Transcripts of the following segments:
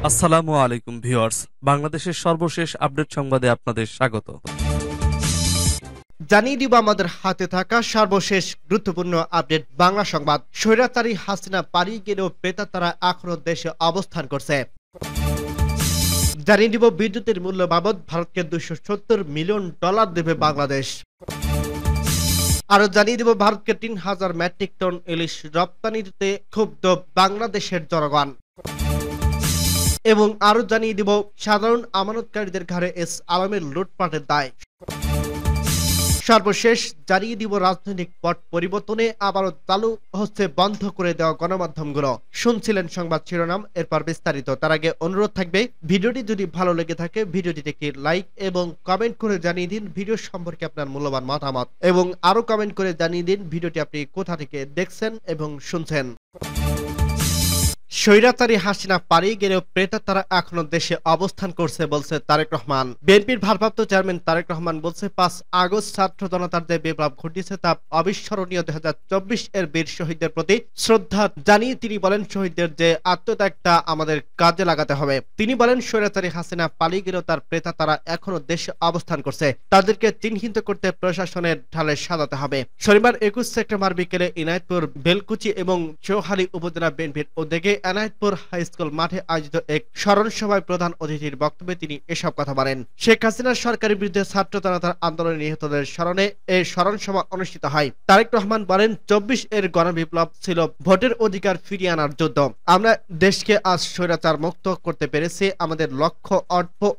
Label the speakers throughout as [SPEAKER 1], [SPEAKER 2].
[SPEAKER 1] আসসালামু আলাইকুম ভিউয়ার্স, বাংলাদেশের সর্বশেষ আপডেট সংবাদে আপনাদের স্বাগত।
[SPEAKER 2] জানিয়ে দিব আমাদের হাতে থাকা সর্বশেষ গুরুত্বপূর্ণ আপডেট বাংলা সংবাদ। স্বৈরাচারী হাসিনা পালিয়ে গেলেও প্রেতাত্মারা এখনো দেশে অবস্থান করছে। জানিয়ে দিব বিদ্যুতের মূল্য বাবদ ভারতকে $270 মিলিয়ন দেবে বাংলাদেশ। আরো জানিয়ে দিব ভারতকে ৩,০০০ মেট্রিক টন ইলিশ রপ্তানিতে ক্ষুব্ধ বাংলাদেশের জনগণ। এবং আরো জানিয়ে দিব সাধারণ আমানতকারীদের ঘাড়ে এস আলমের লুটপাটের দায়। সর্বশেষ জানিয়ে দিব রাজনৈতিক পট পরিবর্তনে আবারও চালু হচ্ছে বন্ধ করে দেওয়া গণমাধ্যমগুলো। শুনছিলেন সংবাদ শিরোনাম, এরপর বিস্তারিত। তার আগে অনুরোধ থাকবে, ভিডিওটি যদি ভালো লেগে থাকে ভিডিওটিতে একটি লাইক এবং কমেন্ট করে জানিয়ে দিন ভিডিও সম্পর্কে আপনার মূল্যবান মতামত, এবং আরো কমেন্ট করে জানিয়ে দিন ভিডিওটি আপনি কোথা থেকে দেখছেন এবং শুনছেন। স্বৈরাচারী হাসিনা পালিয়ে গেলেও প্রেতাত্মারা এখনো দেশে অবস্থান করছে বলছে তারেক রহমান। বিএনপির ভারপ্রাপ্ত চেয়ারম্যান তারেক রহমান বলছে, ৫ আগস্ট ছাত্র জনতার যে বিপ্লব ঘটিয়েছে তা অবিস্মরণীয়। ২০২৪ এর বীর শহীদদের প্রতি শ্রদ্ধা জানিয়ে তিনি বলেন, শহীদদের যে আত্মত্যাগটা আমাদের কাজে লাগাতে হবে। তিনি বলেন, স্বৈরাচারী হাসিনা পালিয়ে গেলেও তার প্রেতাত্মারা এখনো দেশে অবস্থান করছে, তাদেরকে চিহ্নিত করতে প্রশাসনের ঢালে সাজাতে হবে। শনিবার ২১ সেপ্টেম্বর বিকেলে ইনায়েতপুর, বেলকুচি এবং চৌহালি উপজেলা বিএনপির উদ্যোগে এনায়েতপুর হাই স্কুল মাঠে আয়োজিত এক স্মরণ সভায় প্রধান অতিথির বক্তব্যে তিনি এসব কথা বলেন। শেখ হাসিনার সরকারের বিরুদ্ধে ছাত্র জনতার আন্দোলনে নিহতদের স্মরণে এই স্মরণ সভা অনুষ্ঠিত হয়। তারেক রহমান বলেন, ২৪ এর গণবিপ্লব ছিল ভোটের অধিকার ফিরিয়ে আনার যুদ্ধ। আমরা দেশকে আজ স্বৈরাচার মুক্ত করতে পেরেছি, আমাদের লক্ষ্য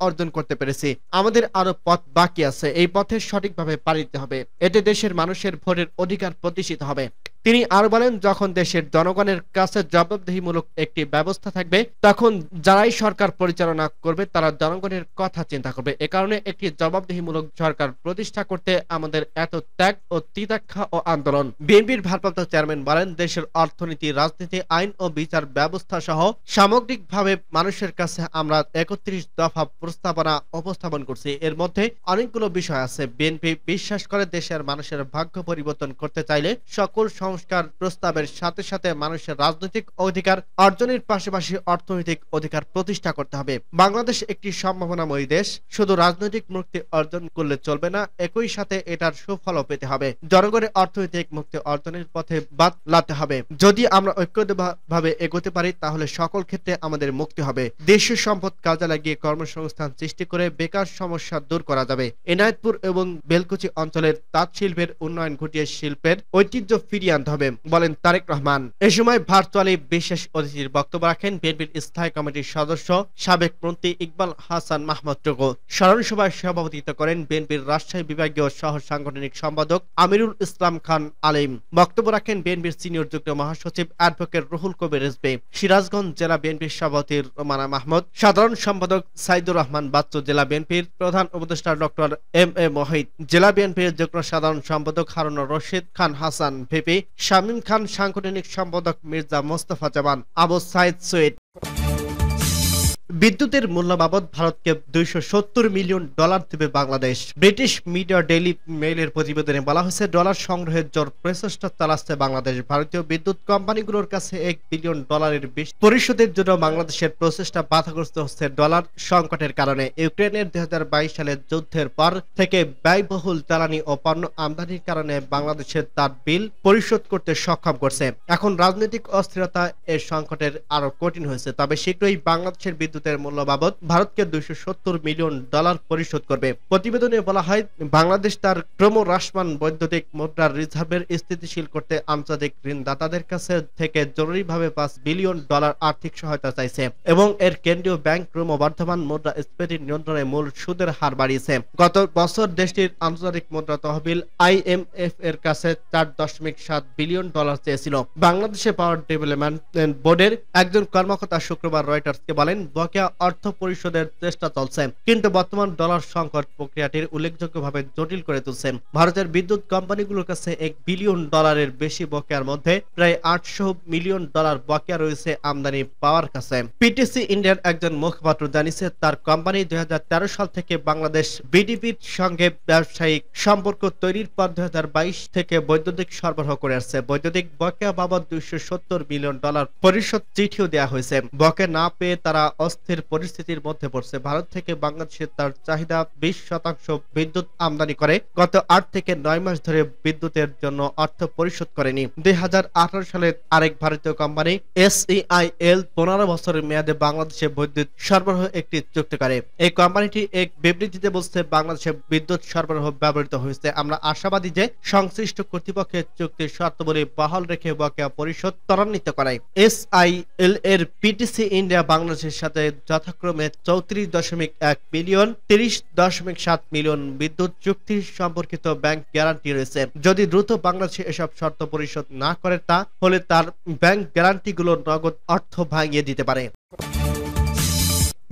[SPEAKER 2] অর্জন করতে পেরেছি। আমাদের আরো পথ বাকি আছে, এই পথে সঠিকভাবে পাড়ি দিতে হবে, এতে দেশের মানুষের ভোটের অধিকার প্রতিষ্ঠিত হবে। তিনি আরো বলেন, যখন দেশের জনগণের কাছে জবাবদিহিমূলক একটি ব্যবস্থা থাকবে, তখন যারাই সরকার পরিচালনা করবে তারা জনগণের কথা চিন্তা করবে। এ কারণে একটি জবাবদিহিমূলক সরকার প্রতিষ্ঠা করতে আমাদের এত ত্যাগ ও তিতিক্ষা ও আন্দোলন। বিএনপির ভারপ্রাপ্ত চেয়ারম্যান বলেন, দেশের অর্থনীতি, রাজনীতি, আইন ও বিচার ব্যবস্থা সহ সামগ্রিকভাবে মানুষের কাছে আমরা ৩১ দফা প্রস্তাবনা উপস্থাপন করছি। এর মধ্যে অনেকগুলো বিষয় আছে। বিএনপি বিশ্বাস করে, দেশের মানুষের ভাগ্য পরিবর্তন করতে চাইলে সকল সংস্কার প্রস্তাবের সাথে সাথে মানুষের রাজনৈতিক অধিকার অর্জনের পাশাপাশি অর্থনৈতিক অধিকার প্রতিষ্ঠা করতে হবে। বাংলাদেশ একটি সম্ভাবনাময়ী দেশ, শুধু রাজনৈতিক মুক্তি অর্জন করলে চলবে না, একই সাথে এটার সুফলও পেতে হবে। জনগণের অর্থনৈতিক মুক্তি অর্জনের পথে বাতলাতে হবে। যদি আমরা ঐক্যবদ্ধভাবে এগোতে পারি তাহলে সকল ক্ষেত্রে আমাদের মুক্তি হবে। দেশীয় সম্পদ কাজে লাগিয়ে কর্মসংস্থান সৃষ্টি করে বেকার সমস্যা দূর করা যাবে। এনায়েতপুর এবং বেলকুচি অঞ্চলের তাঁত শিল্পের উন্নয়ন ঘটিয়ে শিল্পের ঐতিহ্য ফিরিয়ে আনতে হবে বলেন তারেক রহমান। এ সময় ভার্চুয়ালি বিশেষ অতিথির বক্তব্য রাখেন বিএনপির স্থায়ী কমিটির সদস্য সাবেক মন্ত্রী ইকবাল হাসান মাহমুদ টুকু। স্মরণ সভায় সভাপতিত্ব করেন বিএনপির রাজশাহী বিভাগীয় সহ সাংগঠনিক সম্পাদক আমিরুল ইসলাম খান আলিম। বক্তব্য রাখেন বিএনপির সিনিয়র যুগ্ম মহাসচিব অ্যাডভোকেট রুহুল কবির রিজভী। সিরাজগঞ্জ জেলা বিএনপির সভাপতি রোমানা মাহমুদ, সাধারণ সম্পাদক সাইদুর রহমান বাচ্চু, জেলা বিএনপির প্রধান উপদেষ্টা ডক্টর এম এ মোহিত, জেলা বিএনপির যুগ্ম সাধারণ সম্পাদক হারুনুর রশিদ খান হাসান ভিপি, শামীম খান, সাংগঠনিক সম্পাদক মির্জা মোস্তফা জামান, আবু সাইদ সুইদ। বিদ্যুতের মূল্য বাবদ ভারতকে $270 মিলিয়ন দেবে বাংলাদেশ। ব্রিটিশ মিডিয়া ডেইলি মেইলের প্রতিবেদনে বলা হয়েছে, ডলার সংগ্রহের জোর প্রচেষ্টা চালাচ্ছে বাংলাদেশ। ভারতীয় বিদ্যুৎ কোম্পানিগুলোর কাছে $1 বিলিয়ন বেশি পরিশোধের জন্য বাংলাদেশের প্রচেষ্টা বাধাগ্রস্ত হচ্ছে ডলার সংকটের কারণে। ইউক্রেনের ২০২২ সালের যুদ্ধের পর থেকে ব্যয়বহুল জ্বালানি ও পণ্য আমদানির কারণে বাংলাদেশের তার বিল পরিশোধ করতে সক্ষম করছে। এখন রাজনৈতিক অস্থিরতা এর সংকটের আরো কঠিন হয়েছে। তবে শীঘ্রই বাংলাদেশের বিদ্যুতের মূল্য বাবদ ভারতকে $270 মিলিয়ন পরিশোধ করবে। প্রতিবেদনে বলা হয়, বাংলাদেশ তার ক্রমহ্রাসমান বৈদ্যুতিক মুদ্রার রিজার্ভের স্থিতিশীল করতে আন্তর্জাতিক ঋণদাতাদের কাছে থেকে জরুরিভাবে $5 বিলিয়ন আর্থিক সহায়তা চাইছে এবং এর কেন্দ্রীয় ব্যাংক ক্রমবর্ধমান মুদ্রাস্ফীতি নিয়ন্ত্রণে মূল সুদের হার বাড়িয়েছে। গত বছর দেশটির আন্তর্জাতিক মুদ্রা তহবিল IMF এর কাছে $4.7 বিলিয়ন চেয়েছিল। বাংলাদেশে পাওয়ার ডেভেলপমেন্ট বোর্ডের একজন কর্মকর্তা শুক্রবার রয়টার্সকে বলেন, বকেয়া অর্থ পরিশোধের চেষ্টা চলছে, কিন্তু বর্তমান ডলার সংকট প্রক্রিয়াটির উল্লেখযোগ্যভাবে জটিল করে তুলছে। ভারতের বিদ্যুৎ কোম্পানিগুলোর কাছে $1 বিলিয়ন বেশি বকেয়ার মধ্যে প্রায় $800 মিলিয়ন বকেয়া রয়েছে আমদানি পাওয়ার কাছে। পিটিসি ইন্ডিয়ার একজন মুখপাত্র জানিয়েছে, তার কোম্পানি ২০১৩ সাল থেকে বাংলাদেশ বিডিপির সঙ্গে ব্যবসায়িক সম্পর্ক তৈরির পর ২০২২ থেকে বৈদ্যুতিক সরবরাহ করে আসছে। বৈদ্যুতিক বকেয়া বাবদ $270 মিলিয়ন পরিশোধ চিঠিও দেওয়া হয়েছে। বকেয়া না পেয়ে তারা অস্থির পরিস্থিতির মধ্যে পড়ছে। ভারত থেকে বাংলাদেশে তার চাহিদা 20% বিদ্যুৎ আমদানি করে গত 8 থেকে 9 মাস ধরে বিদ্যুতের জন্য অর্থ পরিশোধ করেনি। 2018 সালে আরেক ভারতীয় কোম্পানি SEIL 15 বছরের মেয়াদে বাংলাদেশে বিদ্যুৎ সরবরাহ একটি চুক্তি করে। এই কোম্পানিটি এক বিবৃতিতে বলছে, বাংলাদেশে বিদ্যুৎ সরবরাহ ব্যবহৃত হয়েছে। আমরা আশাবাদী যে সংশ্লিষ্ট কর্তৃপক্ষের চুক্তির শর্তাবলী বহাল রেখে বকেয়া পরিশোধ ত্বরান্বিত করায়। SIL এর PTC ইন্ডিয়া বাংলাদেশের সাথে যথাক্রমে 34.1 মিলিয়ন 30.7 মিলিয়ন বিদ্যুৎ চুক্তি সম্পর্কিত ব্যাংক গ্যারান্টি রয়েছে। যদি দ্রুত বাংলাদেশে এসব শর্ত পরিশোধ না করে তাহলে তার ব্যাংক গ্যারান্টিগুলো নগদ অর্থ ভাঙিয়ে দিতে পারে।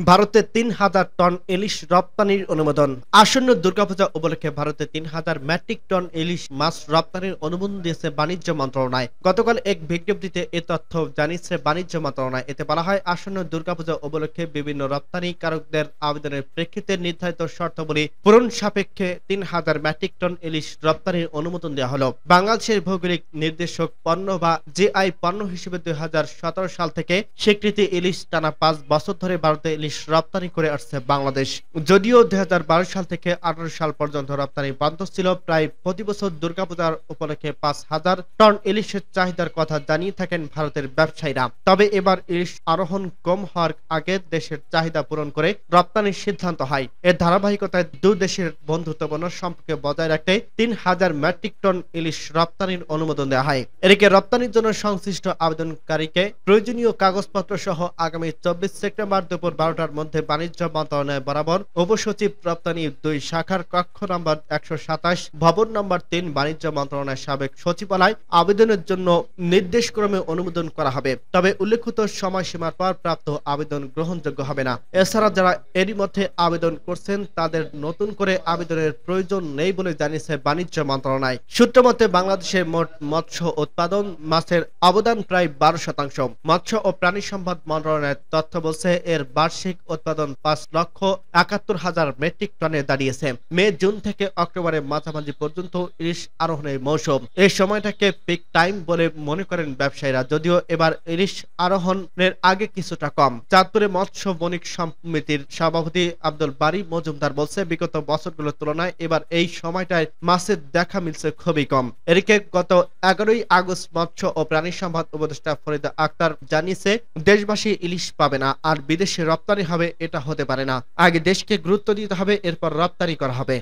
[SPEAKER 2] ভারতে 3000 টন ইলিশ রপ্তানির অনুমোদন। আসন্ন দুর্গাপূজা উপলক্ষে ভারতে 3000 মেট্রিক টন ইলিশ মাছ রপ্তানির অনুমোদন দিয়েছে বাণিজ্য মন্ত্রণালয়। গতকাল এক বিজ্ঞপ্তিতে এ তথ্য জানিয়েছে বাণিজ্য মন্ত্রণালয়। এতে বলা হয়, আসন্ন দুর্গাপূজা উপলক্ষে বিভিন্ন রপ্তানিকারকদের আবেদনের প্রেক্ষিতে নির্ধারিত শর্তাবলী পূরণ সাপেক্ষে 3000 মেট্রিক টন ইলিশ রপ্তানির অনুমোদন দেওয়া হলো। বাংলাদেশের ভৌগোলিক নির্দেশক পণ্য বা GI পণ্য হিসেবে 2017 সাল থেকে স্বীকৃতি ইলিশ টানা 5 বছর ধরে ভারতে ইলিশ রপ্তানি করে আসছে বাংলাদেশ। যদিও 2012 সাল থেকে 18 সাল পর্যন্ত রপ্তানি বন্ধ ছিল। প্রায় প্রতি বছর দুর্গাপূজার উপলক্ষে 5000 টন ইলিশের চাহিদার কথা জানিয়ে থাকেন ভারতের ব্যবসায়ীরা। তবে এবার ইলিশ আরোহণ কম হওয়ার আগে দেশের চাহিদা পূরণ করে রপ্তানির সিদ্ধান্ত হয়। এর ধারাবাহিকতায় দুই দেশের বন্ধুত্বপূর্ণ সম্পর্ক বজায় রাখতে 3000 মেট্রিক টন ইলিশ রপ্তানির অনুমোদন দেওয়া হয়। এদিকে রপ্তানির জন্য সংশ্লিষ্ট আবেদনকারীকে প্রয়োজনীয় কাগজপত্র সহ আগামী 24 সেপ্টেম্বর দুপুর 12টার মধ্যে বাণিজ্য মন্ত্রণালয় বরাবর উপসচিব রপ্তানি 2 শাখার কক্ষ নম্বর 127 ভবন নম্বর 3 বাণিজ্য মন্ত্রণালয়ের সাবেক সচিবালয় আবেদনের জন্য নির্দেশক্রমে অনুমোদন করা হবে। তবে উল্লেখিত সময়সীমার পর প্রাপ্ত আবেদন গ্রহণযোগ্য হবে না। এছাড়া যারা এরই মধ্যে আবেদন করছেন তাদের নতুন করে আবেদনের প্রয়োজন নেই বলে জানিয়েছে বাণিজ্য মন্ত্রণালয়। সূত্রমতে বাংলাদেশের মোট মৎস্য উৎপাদন মাছের অবদান প্রায় 12%। মৎস্য ও প্রাণী সম্পদ মন্ত্রণালয়ের তথ্য বলছে এর বার্ষিক উৎপাদন 5,71,000 মেট্রিক টনে দাঁড়িয়েছে। মে জুন থেকে অক্টোবরের মাঝামাঝি পর্যন্ত ইলিশ আরোহণের মৌসুম। এই সময়টাকে পিক টাইম বলে মনে করেন ব্যবসায়ীরা। যদিও এবার ইলিশ আরোহণের আগে কিছুটা কম। চাঁদপুরে মৎস্য বণিক সমিতির সভাপতি আব্দুল বারী মজুমদার বলছে, বিগত বছরগুলোর তুলনায় এবার এই সময়টায় মাছের দেখা মিলছে খুবই কম। এদিকে গত 11ই আগস্ট মৎস্য ও প্রাণী সম্পদ উপদেষ্টা ফরিদা আক্তার জানিয়েছে, দেশবাসী ইলিশ পাবে না আর বিদেশে রপ্তানি হবে, এটা হতে পারে না। আগে দেশকে গুরুত্ব দিতে হবে, এরপর রপ্তানি করা হবে।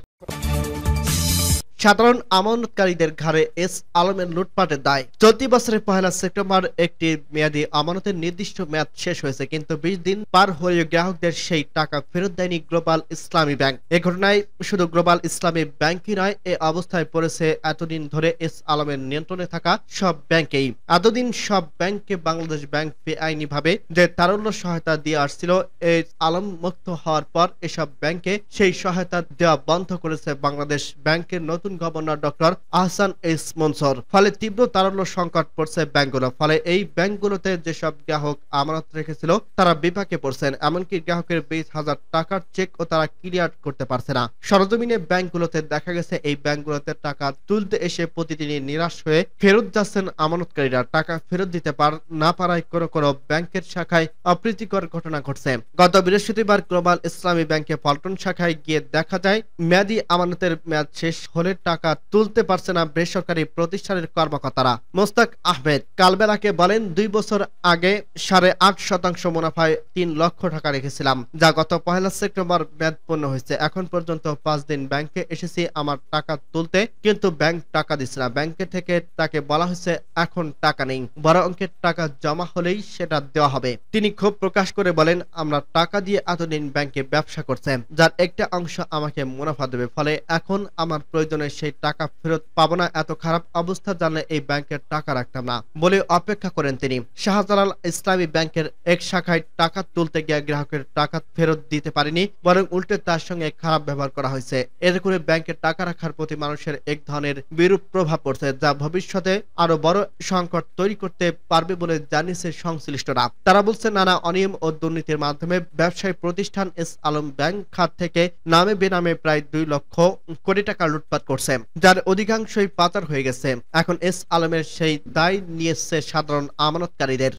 [SPEAKER 2] সাধারণ আমানতকারীদের ঘাড়ে এস আলমের লুটপাটের দায়। চলতি বছরের 1 সেপ্টেম্বর একটি মেয়াদী আমানতের নির্দিষ্ট মেয়াদ শেষ হয়েছে, কিন্তু 20 দিন পার হয়ে গ্রাহকদের সেই টাকা ফেরত দেয়নি গ্লোবাল ইসলামী ব্যাংক। এ ঘটনায় শুধু গ্লোবাল ইসলামী ব্যাংকই নয়, এ অবস্থায় পড়েছে এতদিন ধরে এস আলমের নিয়ন্ত্রণে থাকা সব ব্যাংকেই। এতদিন সব ব্যাংককে বাংলাদেশ ব্যাংক বেআইনিভাবে যে তারল্য সহায়তা দিয়ে আসছিল, এস আলম মুক্ত হওয়ার পর এসব ব্যাংকে সেই সহায়তা দেওয়া বন্ধ করেছে বাংলাদেশ ব্যাংকের নতুন governor doctor Ahsan S Mansur. ফলে তীব্র তারল্য সংকট পড়ছে ব্যাংকগুলো। ফলে এই ব্যাংকগুলোতে যেসব গ্রাহক আমানত রেখেছিল তারা বিপাকে পড়ছেন। এমনকি গ্রাহকের 20,000 টাকার চেক ও তারা ক্লিয়ার করতে পারছে না। সরজমিনে ব্যাংকগুলোতে দেখা গেছে, এই ব্যাংকগুলোতে টাকা তুলতে এসে প্রতিদিনই নিরাশ হয়ে ফেরত যাচ্ছেন আমানতকারীরা। টাকা ফেরত দিতে না পারায় কোনো কোনো ব্যাংকের শাখায় অপ্রীতিকর ঘটনা ঘটছে। গত বৃহস্পতিবার গ্লোবাল ইসলামী ব্যাংকে পল্টন শাখায় গিয়ে দেখা যায়, মেয়াদি আমানতের মেয়াদ শেষ হলে টাকা তুলতে পারছে না বেসরকারি প্রতিষ্ঠানের কর্মকর্তারা। মোস্তাক আহমেদ কালবেলাকে বলেন, 2 বছর আগে 8.5% মুনাফায় 3 লক্ষ টাকা রেখেছিলাম, যা গত 1 সেপ্টেম্বর মেয়াদ পূর্ণ হয়েছে। এখন পর্যন্ত 5 দিন ব্যাংকে এসেছি আমার টাকা তুলতে, কিন্তু ব্যাংক টাকা দিচ্ছে না। ব্যাংকে থেকে তাকে বলা হয়েছে এখন টাকা নেই, বড় অঙ্কের টাকা জমা হলেই সেটা দেওয়া হবে। তিনি ক্ষোভ প্রকাশ করে বলেন, আমরা টাকা দিয়ে এতদিন ব্যাংকে ব্যবসা করছে, যার একটা অংশ আমাকে মুনাফা দেবে, ফলে এখন আমার প্রয়োজনে সেই টাকা ফেরত পাবো না। এত খারাপ অবস্থা জানলে এই ব্যাংকের টাকা রাখতাম না বলে অপেক্ষা করেন তিনি। শাহজালাল ইসলামী ব্যাংকের এক শাখায় টাকা তুলতে গিয়ে গ্রাহকের টাকা ফেরত দিতে পারেনি, বরং উল্টে তার সঙ্গে খারাপ ব্যবহার করা হয়েছে। এতে করে ব্যাংকের টাকা রাখার প্রতি মানুষের এক ধরনের বিরূপ প্রভাব পড়ছে, যা ভবিষ্যতে আরো বড় সংকট তৈরি করতে পারবে বলে জানিয়েছে সংশ্লিষ্টরা। তারা বলছে, নানা অনিয়ম ও দুর্নীতির মাধ্যমে ব্যবসায়ী প্রতিষ্ঠান এস আলম ব্যাংক খাত থেকে নামে বেনামে প্রায় 2 লক্ষ কোটি টাকা লুটপাট করছে, যার অধিকাংশই পাচার হয়ে গেছে। এখন এস আলমের সেই দায় নিয়েছে সাধারণ আমানতকারীদের।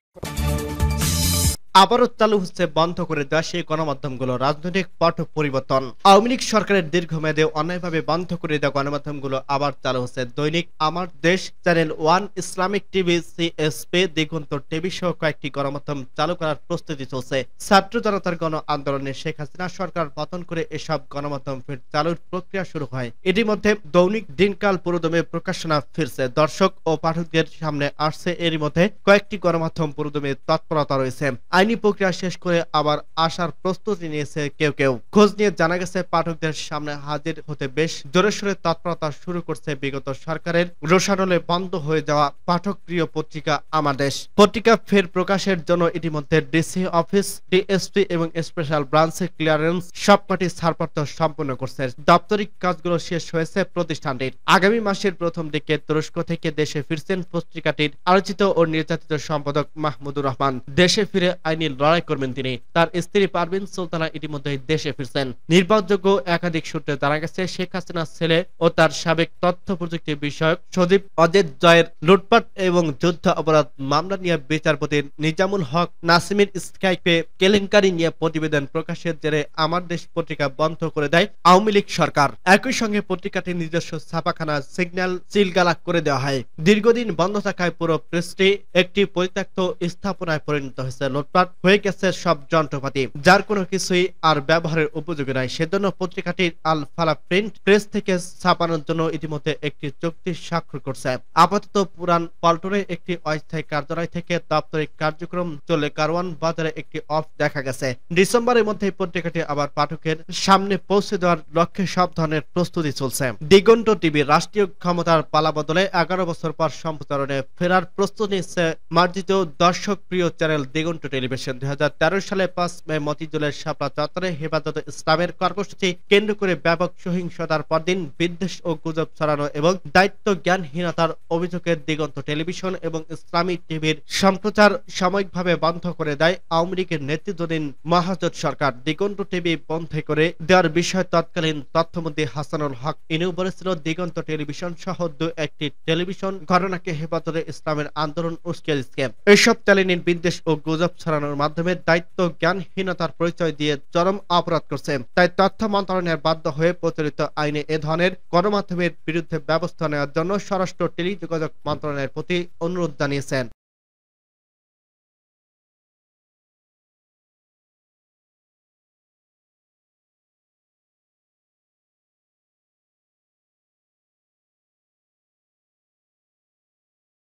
[SPEAKER 2] আবারও চালু হচ্ছে বন্ধ করে দেওয়া সেই গণমাধ্যমগুলো। রাজনৈতিক পট পরিবর্তন। আওয়ামী লীগ সরকারের দীর্ঘমেয়াদে অন্যায়ভাবে বন্ধ করে দেওয়া গণমাধ্যমগুলো আবার চালু হচ্ছে। Dainik Amar Desh, channel one, Islamic TV, CSP, Diganta TV সহ কয়েকটি গণমাধ্যম চালু করার প্রস্তুতি চলছে। ছাত্র জনতার গণ আন্দোলনে শেখ হাসিনা সরকার পতন করে এসব গণমাধ্যম ফের চালুর প্রক্রিয়া শুরু হয়। ইতিমধ্যে দৈনিক দিনকাল পুরোদমে প্রকাশনা ফিরছে। দর্শক ও পাঠকদের সামনে আসছে। এরই মধ্যে কয়েকটি গণমাধ্যম পুরোদমে তৎপরতা রয়েছে। আইনি প্রক্রিয়া শেষ করে আবার আসার প্রস্তুতি নিয়েছে কেউ কেউ। খোঁজ নিয়ে জানা গেছে পাঠকদের সামনে হাজির হতে বেশ জোরে সোরে তৎপরতা শুরু করছে বিগত সরকারের রোষানলে বন্ধ হয়ে যাওয়া পাঠক প্রিয় পত্রিকা আমার দেশ। পত্রিকা ফের প্রকাশের জন্য ইতিমধ্যে ডিসি অফিস, ডিএসপি এবং স্পেশাল ব্রাঞ্চে ক্লিয়ারেন্স সবকটি ছাড়পত্র সম্পন্ন করছে। দাপ্তরিক কাজগুলো শেষ হয়েছে প্রতিষ্ঠানটির। আগামী মাসের প্রথম দিকে তুরস্ক থেকে দেশে ফিরছেন পত্রিকাটির আলোচিত ও নির্যাতিত সম্পাদক মাহমুদুর রহমান। দেশে ফিরে আইনি লড়াই করবেন তিনি। তার স্ত্রী পারভিন সুলতানা ইতিমধ্যে দেশে ফিরছেন। নির্ভরযোগ্য একাধিক সূত্রে জানা গেছে শেখ হাসিনার ছেলে ও তার সাবেক তথ্য প্রযুক্তি বিষয়ক সজীব অজিত জয়ের লুটপাট এবং যুদ্ধ অপরাধ মামলা নিয়ে বিচারপতি নিজামুল হক নাসিমের স্কাইপে কেলেঙ্কারি নিয়ে প্রতিবেদন প্রকাশের জেরে আমার দেশ পত্রিকা বন্ধ করে দেয় আওয়ামী লীগ সরকার। একই সঙ্গে পত্রিকাটির নিজস্ব ছাপাখানা সিগন্যাল সিলগালা করে দেওয়া হয়। দীর্ঘদিন বন্ধ থাকায় পুরো প্রেসটি একটি পরিত্যক্ত স্থাপনায় পরিণত হয়েছে। লুটপাট হয়ে গেছে সব যন্ত্রপাতি, যার কোনো কিছুই আর ব্যবহারের উপযোগী নয়। সেজন্য পত্রিকাটির আল ফালা প্রিন্ট প্রেস থেকে ছাপানোর জন্য ইতিমধ্যে একটি চুক্তি স্বাক্ষর করছে। আপাতত পুরান পল্টনে একটি অস্থায়ী কার্যালয় থেকে দাপ্তরিক কার্যক্রম চলে কারওয়ান বাজারে একটি অফ দেখা গেছে। ডিসেম্বরের মধ্যে পত্রিকাটি আবার পাঠকের সামনে পৌঁছে দেওয়ার লক্ষ্যে সব ধরনের প্রস্তুতি চলছে। দিগন্ত টিভি রাষ্ট্রীয় ক্ষমতার পালা বদলে 11 বছর পর সম্প্রচারণে ফেরার প্রস্তুতি নিচ্ছে মার্জিত দর্শক প্রিয় চ্যানেল দিগন্ত টেলিভিশন। 2013 সালে 5 মে মতিঝিলের শাপলা চত্বরে হেফাজতে ইসলামের কর্মসূচি কেন্দ্র করে ব্যাপক সহিংসতার পরদিন বিদ্বেষ ও গুজব ছড়ানো এবং দায়িত্ব জ্ঞানহীনতার অভিযোগে দিগন্ত টেলিভিশন এবং ইসলামী টিভির সম্প্রচার সাময়িকভাবে বন্ধ করে দেয় আওয়ামী লীগের নেতৃত্বাধীন মহাজোট সরকার। দিগন্ত টিভি বন্ধ করে দেওয়ার বিষয়ে তৎকালীন তথ্যমন্ত্রী হাসানুল হক ইনু বলেছিল, দিগন্ত টেলিভিশন সহ একটি টেলিভিশন ঘটনাকে হেফাজতে ইসলামের আন্দোলন উস্কে দিচ্ছে। এসব চ্যানেলের বিদ্বেষ ও গুজব ছড়ানোর মাধ্যমে দায়িত্ব জ্ঞানহীনতার পরিচয় দিয়ে চরম অপরাধ করছে। তাই তথ্য মন্ত্রণালয়ের বাধ্য হয়ে প্রচলিত আইনে এ ধরনের গণমাধ্যমের বিরুদ্ধে ব্যবস্থা নেওয়ার জন্য স্বরাষ্ট্র টেলিযোগাযোগ মন্ত্রণালয়ের প্রতি অনুরোধ জানিয়েছেন।